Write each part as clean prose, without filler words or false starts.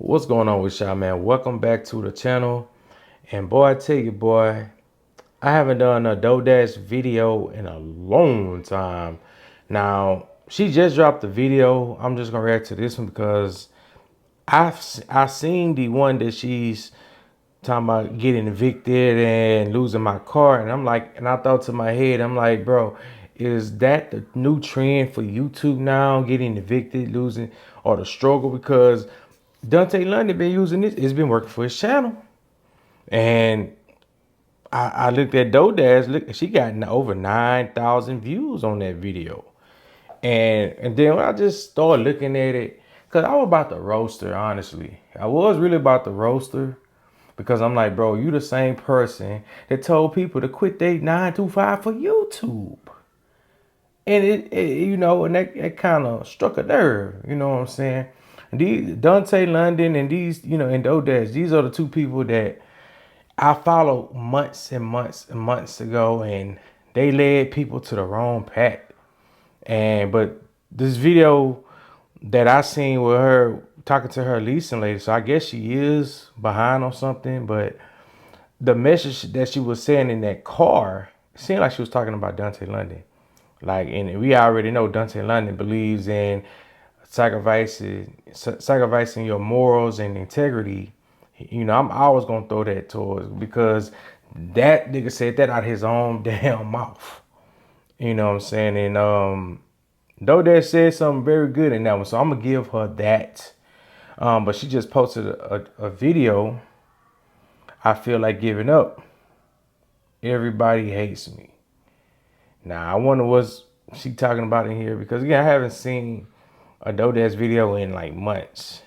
What's going on with y'all, man? Welcome back to the channel. And boy, I tell you, boy, I haven't done a DoorDash video in a long time. Now, she just dropped the video. I'm just gonna react to this one because I seen the one that she's talking about getting evicted and losing my car, and I'm like, and I thought to my head, I'm like, bro, is that the new trend for YouTube now, getting evicted, losing, or the struggle? Because Dante London been using this, it's been working for his channel. And I looked at DoorDash, look, she got over 9,000 views on that video. And then when I just started looking at it, because I was about to roast her, honestly. I was really about to roast her because I'm like, bro, you the same person that told people to quit their 9 to 5 for YouTube. And and that kind of struck a nerve, you know what I'm saying? These Dante London and these, and DoorDash, these are the two people that I followed months and months and months ago, and they led people to the wrong path. But this video that I seen with her talking to her leasing lady, so I guess she is behind on something. But the message that she was saying in that car, it seemed like she was talking about Dante London. Like, and we already know Dante London believes in sacrificing your morals and integrity. I'm always gonna throw that towards, because that nigga said that out of his own damn mouth. You know what I'm saying? And DoorDash said something very good in that one, so I'm gonna give her that. But she just posted a video. I feel like giving up. Everybody hates me. Now I wonder what's she talking about in here, because again, I haven't seen a DoorDash video in like months.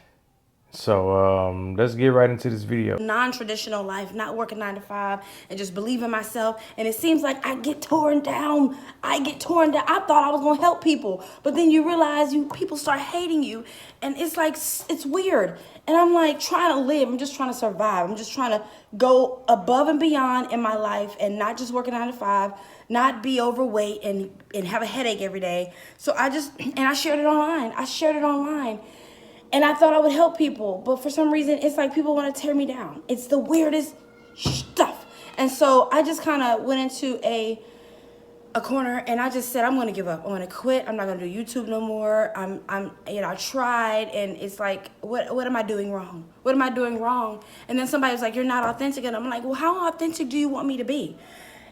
So let's get right into this video. Non-traditional life, not working 9 to 5, and just believe in myself. And it seems like I get torn down. I thought I was gonna help people, but then you realize people start hating you, and it's like, it's weird. And I'm like trying to live. I'm just trying to survive. I'm just trying to go above and beyond in my life, and not just working 9 to 5, not be overweight and have a headache every day. So I shared it online. And I thought I would help people, but for some reason, it's like people want to tear me down. It's the weirdest stuff. And so I just kind of went into a corner, and I just said, I'm going to give up. I'm going to quit. I'm not going to do YouTube no more. I tried, and it's like, what am I doing wrong? What am I doing wrong? And then somebody was like, you're not authentic. And I'm like, well, how authentic do you want me to be?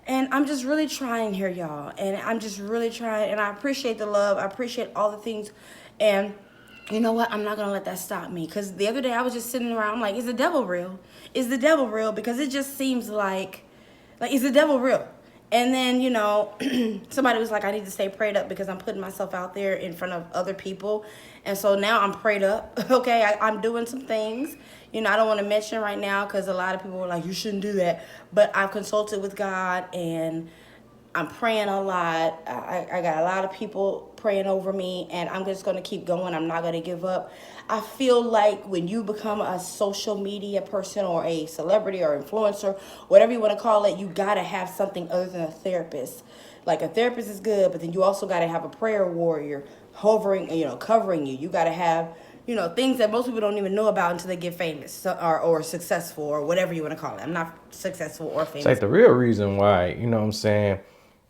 And I'm just really trying here, y'all. And I'm just really trying, and I appreciate the love. I appreciate all the things. And you know what? I'm not going to let that stop me. Because the other day I was just sitting around, I'm like, is the devil real? Is the devil real? Because it just seems like is the devil real? And then, somebody was like, I need to stay prayed up because I'm putting myself out there in front of other people. And so now I'm prayed up. Okay, I'm doing some things. I don't want to mention right now because a lot of people were like, you shouldn't do that. But I've consulted with God, and I'm praying a lot. I got a lot of people praying over me, and I'm just going to keep going. I'm not going to give up. I feel like when you become a social media person or a celebrity or influencer, whatever you want to call it, you got to have something other than a therapist. Like, a therapist is good, but then you also got to have a prayer warrior covering you. You got to have, things that most people don't even know about until they get famous or successful or whatever you want to call it. I'm not successful or famous. It's like the real reason why, you know what I'm saying?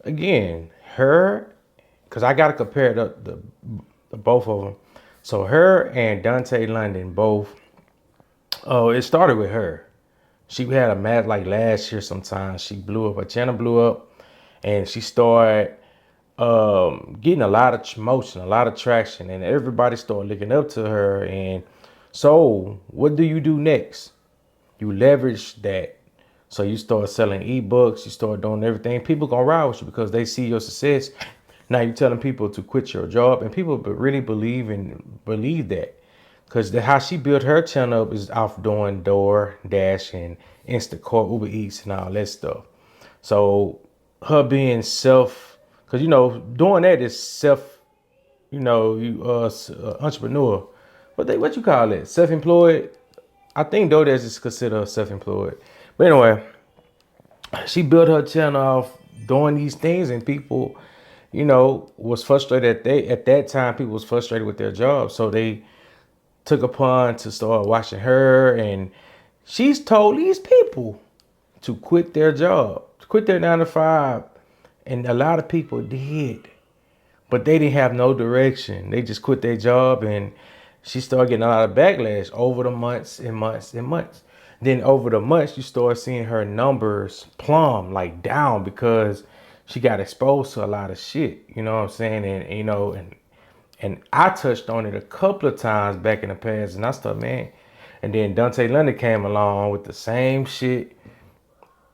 Again, her, because I got to compare the both of them. So her and Dante London both, it started with her. She had a match like last year sometime. She blew up, her channel blew up, and she started getting a lot of motion, a lot of traction, and everybody started looking up to her. And so what do you do next? You leverage that. So you start selling ebooks, you start doing everything. People gonna ride with you because they see your success. Now you're telling people to quit your job, and people really believe that. Because how she built her channel up is off doing DoorDash and Instacart, Uber Eats, and all that stuff. So her being because doing that is entrepreneur. What you call it? Self-employed. I think DoorDash is considered self-employed. But anyway, she built her channel off doing these things, and people, was frustrated. At that time, people was frustrated with their jobs, so they took upon to start watching her, and she's told these people to quit their job, to quit their 9 to 5, and a lot of people did, but they didn't have no direction. They just quit their job, and she started getting a lot of backlash over the months and months and months. Then over the months, you start seeing her numbers plumb, like down, because she got exposed to a lot of shit. You know what I'm saying? And and I touched on it a couple of times back in the past, and I started, man. And then Dante London came along with the same shit.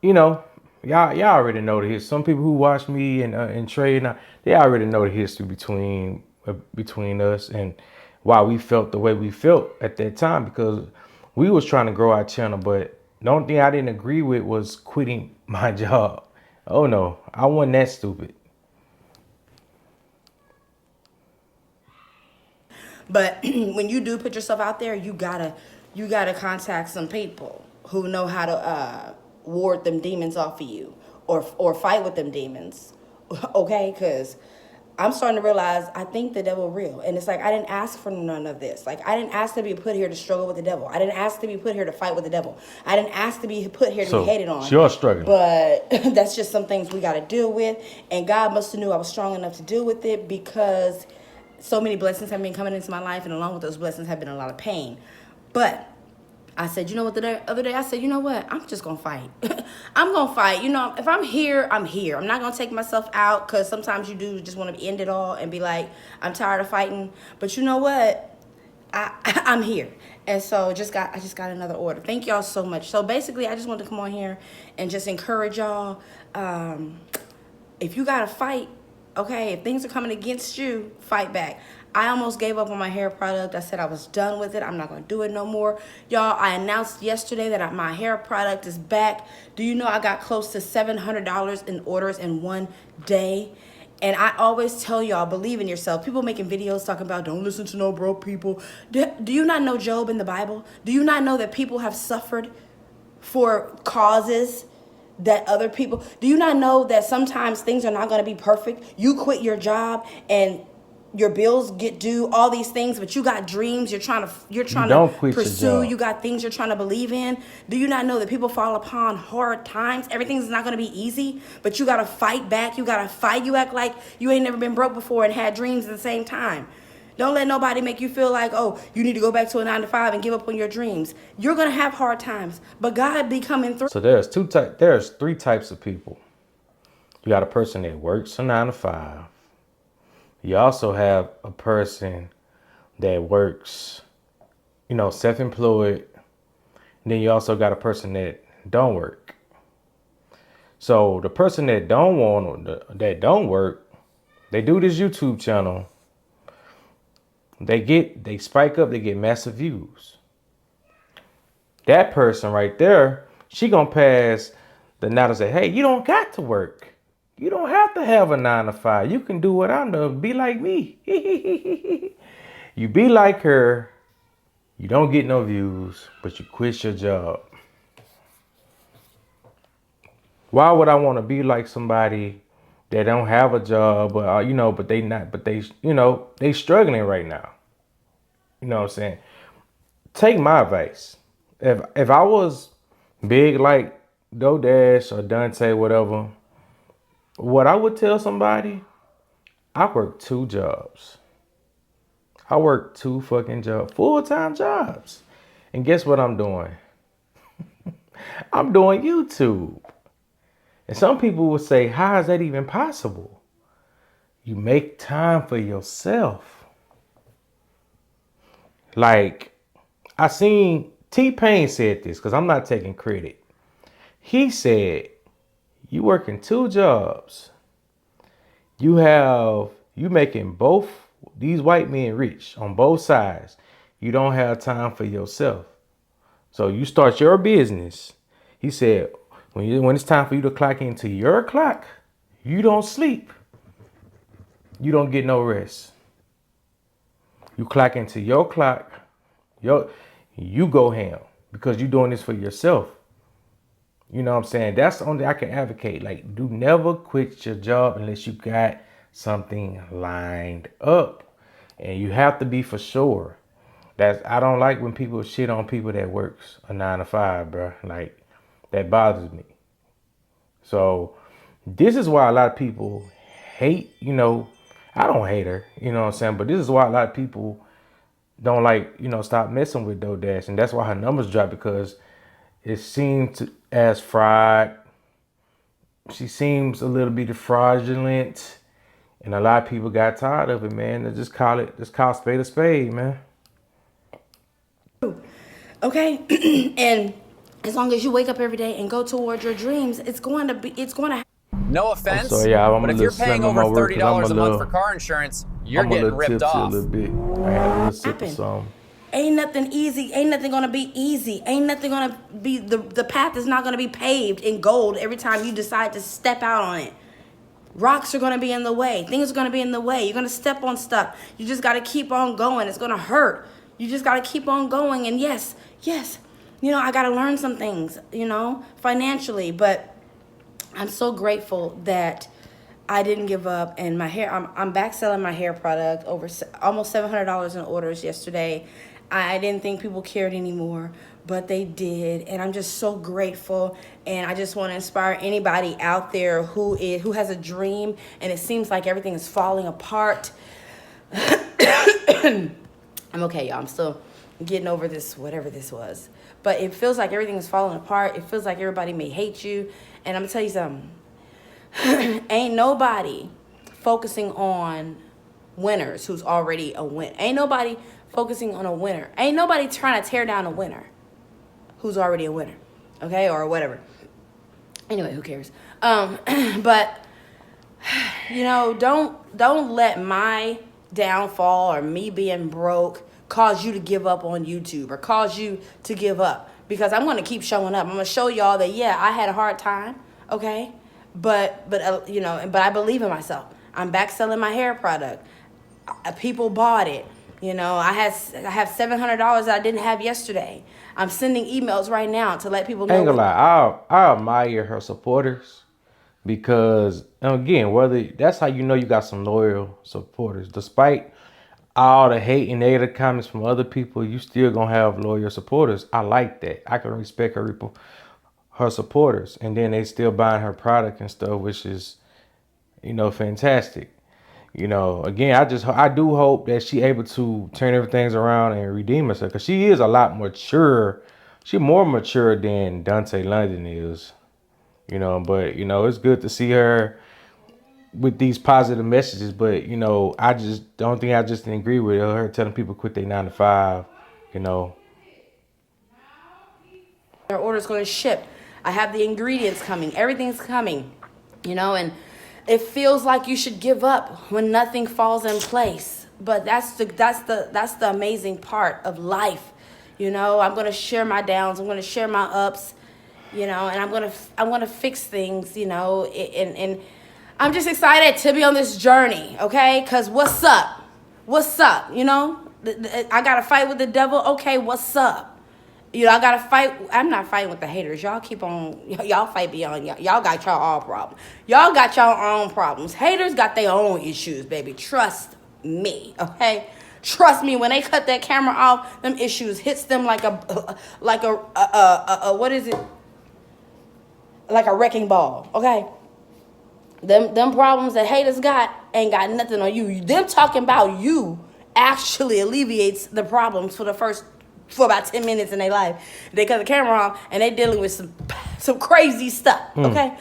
You know, y'all already know the history. Some people who watch me and Trey, and they already know the history between us and why we felt the way we felt at that time, because we was trying to grow our channel. But the only thing I didn't agree with was quitting my job. Oh no, I wasn't that stupid. But when you do put yourself out there, you gotta contact some people who know how to ward them demons off of you, or fight with them demons. Okay, because I'm starting to realize I think the devil real, and it's like I didn't ask for none of this. Like I didn't ask to be put here to struggle with the devil. I didn't ask to be put here to fight with the devil. I didn't ask to be put here to be So hated on. you're struggling. But that's just some things we got to deal with, and God must have knew I was strong enough to deal with it, because so many blessings have been coming into my life, and along with those blessings have been a lot of pain. But I said, you know what, the other day I said, you know what, I'm just going to fight. I'm going to fight. You know, if I'm here, I'm here. I'm not going to take myself out, because sometimes you do just want to end it all and be like, I'm tired of fighting. But you know what? I'm here. And so I just got another order. Thank y'all so much. So basically, I just wanted to come on here and just encourage y'all. If you got to fight, okay, if things are coming against you, fight back. I almost gave up on my hair product. I said I was done with it. I'm not going to do it no more. Y'all, I announced yesterday that my hair product is back. Do you know I got close to $700 in orders in one day? And I always tell y'all, believe in yourself. People making videos talking about don't listen to no broke people. Do you not know Job in the Bible? Do you not know that people have suffered for causes that other people? Do you not know that sometimes things are not going to be perfect? You quit your job and your bills get due, all these things, but you got dreams you're trying You to don't quit your pursue. You job. got things you're trying to believe in. Do you not know that people fall upon hard times? Everything's not going to be easy, but you got to fight back. You got to fight. You act like you ain't never been broke before and had dreams at the same time. Don't let nobody make you feel like, oh, you need to go back to a 9 to 5 and give up on your dreams. You're going to have hard times, but God be coming through. So there's 3 types of people. You got a person that works a 9 to 5. You also have a person that works, self-employed. And then you also got a person that don't work. So the person that don't work, they do this YouTube channel. They spike up, they get massive views. That person right there, she gonna pass the night and say, hey, you don't got to work. You don't have to have a 9 to 5. You can do what I know. Be like me. You be like her. You don't get no views, but you quit your job. Why would I want to be like somebody that don't have a job, they struggling right now? You know what I'm saying? Take my advice. If I was big like DoDash or Dante, whatever, what I would tell somebody, I work 2 jobs. I work 2 fucking jobs, full-time jobs. And guess what I'm doing? I'm doing YouTube. And some people will say, how is that even possible? You make time for yourself. Like, I seen T-Pain said this, because I'm not taking credit. He said, you working 2 jobs. You making both these white men rich on both sides. You don't have time for yourself. So you start your business. He said, when it's time for you to clock into your clock, you don't sleep. You don't get no rest. You clock into your clock. You go ham because you're doing this for yourself. You know what I'm saying? That's the only I can advocate. Like, do never quit your job unless you got something lined up. And you have to be for sure. I don't like when people shit on people that works a 9 to 5, bro. Like that bothers me. So this is why a lot of people hate, I don't hate her, you know what I'm saying? But this is why a lot of people don't like, stop messing with DoorDash. And that's why her numbers drop, because it seems as fraud. She seems a little bit fraudulent. And a lot of people got tired of it, man. They just call spade a spade, man. Okay? And as long as you wake up every day and go towards your dreams, it's going to No offense, sorry, yeah, I'm but a if you're little paying slim on over my work, 'cause $30 a month for car insurance, you're getting ripped off. A little bit. I had a little sip of some. Ain't nothing easy. Ain't nothing gonna be easy. Ain't nothing gonna be, the path is not gonna be paved in gold every time you decide to step out on it. Rocks are gonna be in the way. Things are gonna be in the way. You're gonna step on stuff. You just gotta keep on going. It's gonna hurt. You just gotta keep on going. And yes, I gotta learn some things, financially. But I'm so grateful that I didn't give up. And my hair, I'm back selling my hair product, over almost $700 in orders yesterday. I didn't think people cared anymore, but they did, and I'm just so grateful. And I just want to inspire anybody out there who has a dream and it seems like everything is falling apart. I'm okay, y'all. I'm still getting over this, whatever this was. But it feels like everything is falling apart. It feels like everybody may hate you. And I'm gonna tell you something. Ain't nobody focusing on winners who's already a winner. Ain't nobody focusing on a winner. Ain't nobody trying to tear down a winner who's already a winner, okay, or whatever. Anyway, who cares? But don't let my downfall or me being broke cause you to give up on YouTube or cause you to give up, because I'm gonna keep showing up. I'm gonna show y'all that I had a hard time, okay, but I believe in myself. I'm back selling my hair product. People bought it. I have $700 that I didn't have yesterday. I'm sending emails right now to let people know. I ain't gonna lie, I admire her supporters, because again, whether that's how you got some loyal supporters. Despite all the hate and negative comments from other people, you still gonna have loyal supporters. I like that. I can respect her supporters, and then they still buying her product and stuff, which is fantastic. Again, I do hope that she able to turn everything around and redeem herself, because she is a lot mature. She more mature than Dante London is. But it's good to see her with these positive messages. But I just don't think I just didn't agree with her telling people quit their 9 to 5. Their order's going to ship. I have the ingredients coming. Everything's coming. And it feels like you should give up when nothing falls in place. But that's the amazing part of life. I'm going to share my downs. I'm going to share my ups. And I'm going to fix things. And I'm just excited to be on this journey. Okay, because what's up? I got to fight with the devil. Okay, what's up? I gotta fight. I'm not fighting with the haters. Y'all keep on. Y'all fight beyond y'all. Y'all got y'all all problems. Y'all got y'all own problems. Haters got their own issues, baby. Trust me, okay? Trust me. When they cut that camera off, them issues hits them like a what is it? Like a wrecking ball, okay? Them problems that haters got ain't got nothing on you. Them talking about you actually alleviates the problems for about 10 minutes in their life. They cut the camera off and they dealing with some crazy stuff, okay?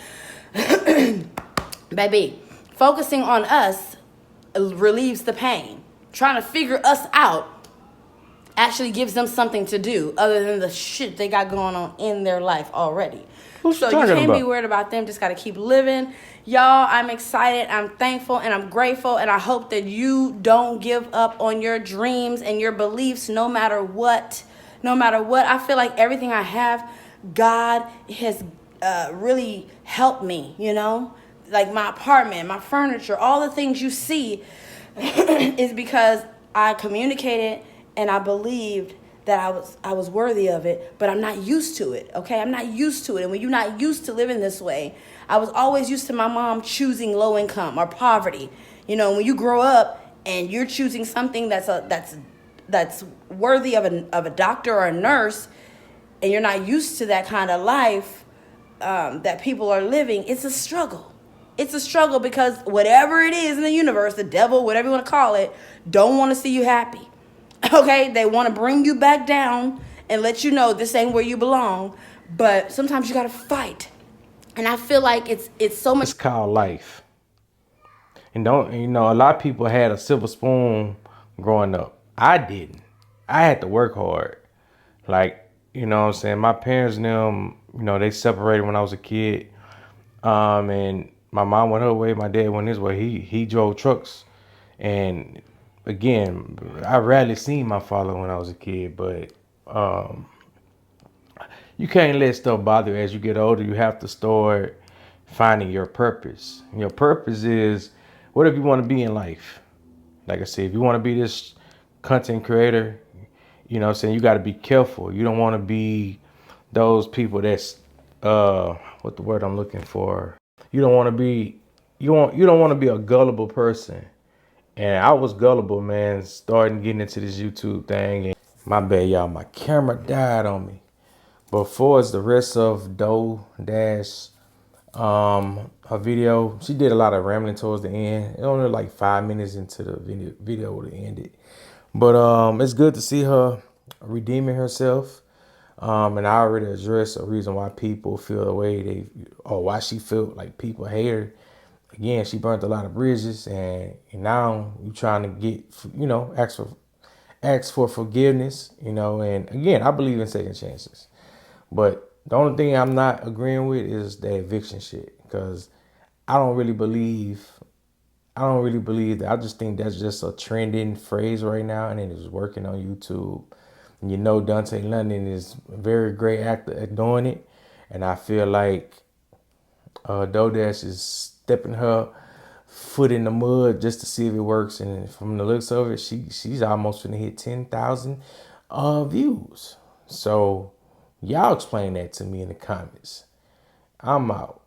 Baby, focusing on us relieves the pain. Trying to figure us out actually gives them something to do other than the shit they got going on in their life already. So you can't be worried about them. Just got to keep living. Y'all, I'm excited. I'm thankful and I'm grateful. And I hope that you don't give up on your dreams and your beliefs no matter what. No matter what. I feel like everything I have, God has really helped me, Like my apartment, my furniture, all the things you see is because I communicated and I believed that I was worthy of it, but I'm not used to it, okay? I'm not used to it. And when you're not used to living this way, I was always used to my mom choosing low income or poverty. When you grow up and you're choosing something that's that's worthy of a doctor or a nurse, and you're not used to that kind of life that people are living, it's a struggle. It's a struggle because whatever it is in the universe, the devil, whatever you want to call it, don't want to see you happy. Okay, they want to bring you back down and let you know this ain't where you belong. But sometimes you gotta fight, and I feel like it's so much. It's called life. And don't you know, a lot of people had a silver spoon growing up. I didn't. I had to work hard. Like, you know what I'm saying? My parents and them, you know, they separated when I was a kid. And my mom went her way, my dad went his way. He drove trucks. And again, I rarely seen my father when I was a kid, but you can't let stuff bother you. As you get older, you have to start finding your purpose. And your purpose is whatever you want to be in life. Like I said, if you want to be this content creator, you know what I'm saying, you got to be careful. You don't want to be those people that's what the word I'm looking for. You don't want to be you don't want to be a gullible person. And I was gullible, man, starting getting into this YouTube thing. And my bad, y'all, my camera died on me. Before it's the rest of Doe Dash her video, she did a lot of rambling towards the end. It only like 5 minutes into the video would have ended. But it's good to see her redeeming herself. And I already addressed a reason why people feel the way they, or why she felt like people hate her. Again, she burnt a lot of bridges, and now you trying to get, you know, ask for forgiveness, you know. And again, I believe in second chances. But the only thing I'm not agreeing with is the eviction shit, because I don't really believe that. I just think that's just a trending phrase right now, and it is working on YouTube. And you know, Dante London is a very great actor at doing it, and I feel like Dodash is stepping her foot in the mud just to see if it works. And from the looks of it, she's almost gonna hit 10,000 views. So y'all explain that to me in the comments. I'm out.